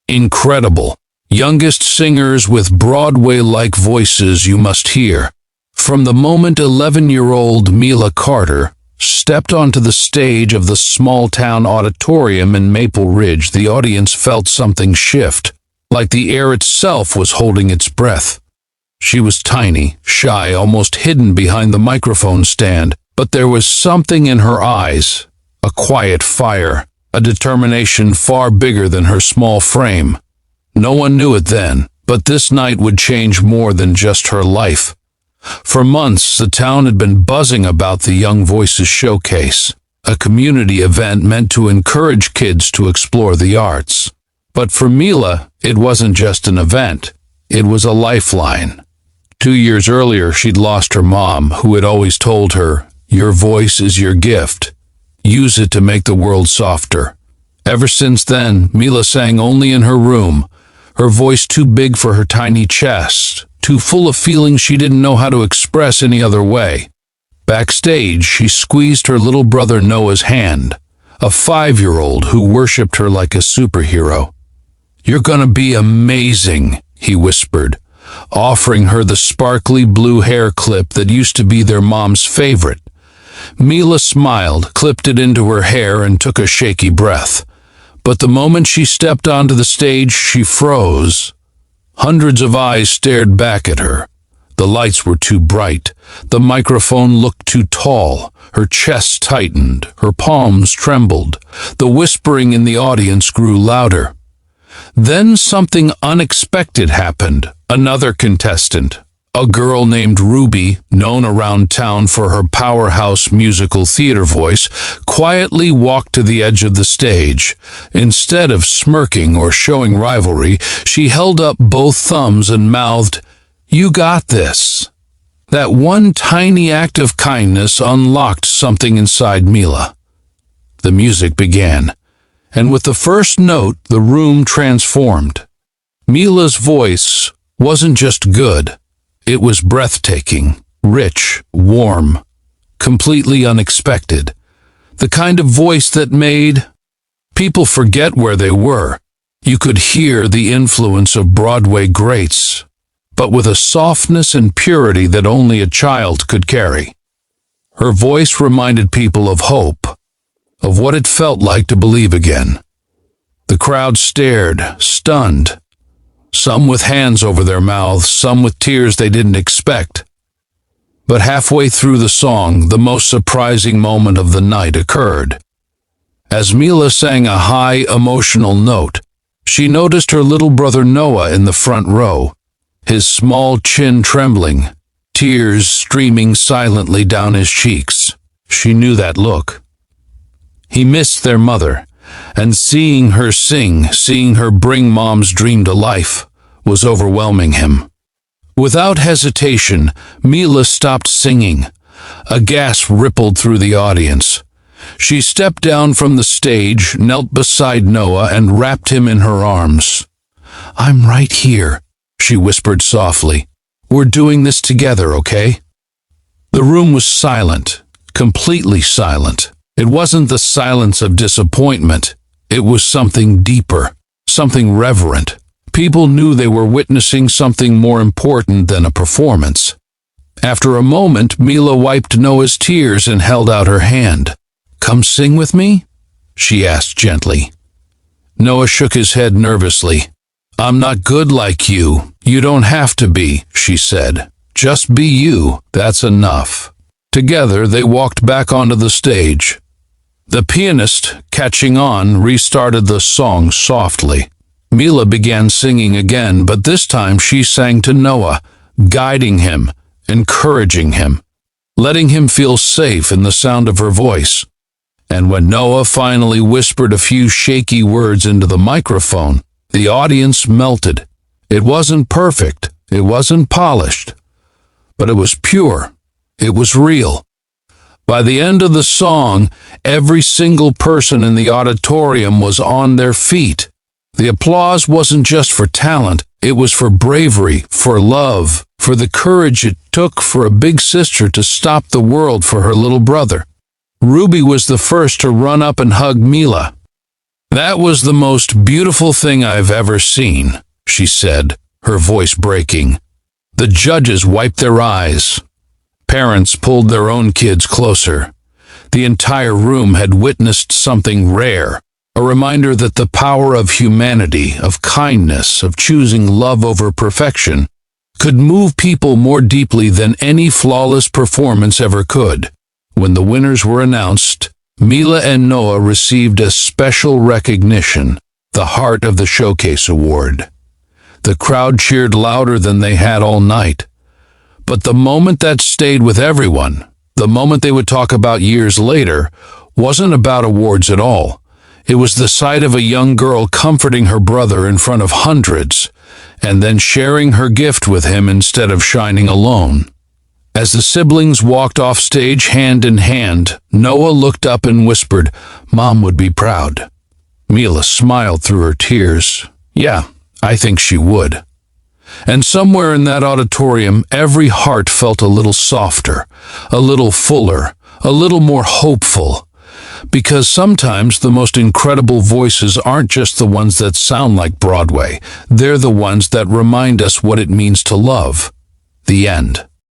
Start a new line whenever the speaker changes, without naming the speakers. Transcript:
incredible. Youngest singers with Broadway-like voices you must hear. From the moment 11-year-old Mila Carter stepped onto the stage of the small-town auditorium in Maple Ridge, the audience felt something shift, like the air itself was holding its breath. She was tiny, shy, almost hidden behind the microphone stand, but there was something in her eyes, a quiet fire, a determination far bigger than her small frame. No one knew it then, but this night would change more than just her life. For months, the town had been buzzing about the Young Voices Showcase, a community event meant to encourage kids to explore the arts. But for Mila, it wasn't just an event, it was a lifeline. 2 years earlier, she'd lost her mom, who had always told her, "Your voice is your gift. Use it to make the world softer." Ever since then, Mila sang only in her room, her voice too big for her tiny chest, too full of feelings she didn't know how to express any other way. Backstage, she squeezed her little brother Noah's hand, a 5-year-old who worshipped her like a superhero. "You're gonna be amazing," he whispered, offering her the sparkly blue hair clip that used to be their mom's favorite. Mila smiled, clipped it into her hair, and took a shaky breath. But the moment she stepped onto the stage, she froze. Hundreds of eyes stared back at her. The lights were too bright. The microphone looked too tall. Her chest tightened. Her palms trembled. The whispering in the audience grew louder. Then something unexpected happened. Another contestant, a girl named Ruby, known around town for her powerhouse musical theater voice, quietly walked to the edge of the stage. Instead of smirking or showing rivalry, she held up both thumbs and mouthed, "You got this." That one tiny act of kindness unlocked something inside Mila. The music began, and with the first note, the room transformed. Mila's voice wasn't just good. It was breathtaking, rich, warm, completely unexpected. The kind of voice that made people forget where they were. You could hear the influence of Broadway greats, but with a softness and purity that only a child could carry. Her voice reminded people of hope, of what it felt like to believe again. The crowd stared, stunned. Some with hands over their mouths, some with tears they didn't expect. But halfway through the song, the most surprising moment of the night occurred. As Mila sang a high, emotional note, she noticed her little brother Noah in the front row, his small chin trembling, tears streaming silently down his cheeks. She knew that look. He missed their mother, and seeing her sing, seeing her bring Mom's dream to life, was overwhelming him. Without hesitation, Mila stopped singing. A gasp rippled through the audience. She stepped down from the stage, knelt beside Noah, and wrapped him in her arms. "I'm right here," she whispered softly. "We're doing this together, okay?" The room was silent, completely silent. It wasn't the silence of disappointment. It was something deeper, something reverent. People knew they were witnessing something more important than a performance. After a moment, Mila wiped Noah's tears and held out her hand. "Come sing with me?" she asked gently. Noah shook his head nervously. "I'm not good like you. You don't have to be," she said. "Just be you. That's enough." Together, they walked back onto the stage. The pianist, catching on, restarted the song softly. Mila began singing again, but this time she sang to Noah, guiding him, encouraging him, letting him feel safe in the sound of her voice. And when Noah finally whispered a few shaky words into the microphone, the audience melted. It wasn't perfect, it wasn't polished, but it was pure, it was real. By the end of the song, every single person in the auditorium was on their feet. The applause wasn't just for talent, it was for bravery, for love, for the courage it took for a big sister to stop the world for her little brother. Ruby was the first to run up and hug Mila. "That was the most beautiful thing I've ever seen," she said, her voice breaking. The judges wiped their eyes. Parents pulled their own kids closer. The entire room had witnessed something rare, a reminder that the power of humanity, of kindness, of choosing love over perfection, could move people more deeply than any flawless performance ever could. When the winners were announced, Mila and Noah received a special recognition, the Heart of the Showcase Award. The crowd cheered louder than they had all night. But the moment that stayed with everyone, the moment they would talk about years later, wasn't about awards at all. It was the sight of a young girl comforting her brother in front of hundreds, and then sharing her gift with him instead of shining alone. As the siblings walked off stage hand in hand, Noah looked up and whispered, "Mom would be proud." Mila smiled through her tears. "Yeah, I think she would." And somewhere in that auditorium, every heart felt a little softer, a little fuller, a little more hopeful. Because sometimes the most incredible voices aren't just the ones that sound like Broadway. They're the ones that remind us what it means to love. The end.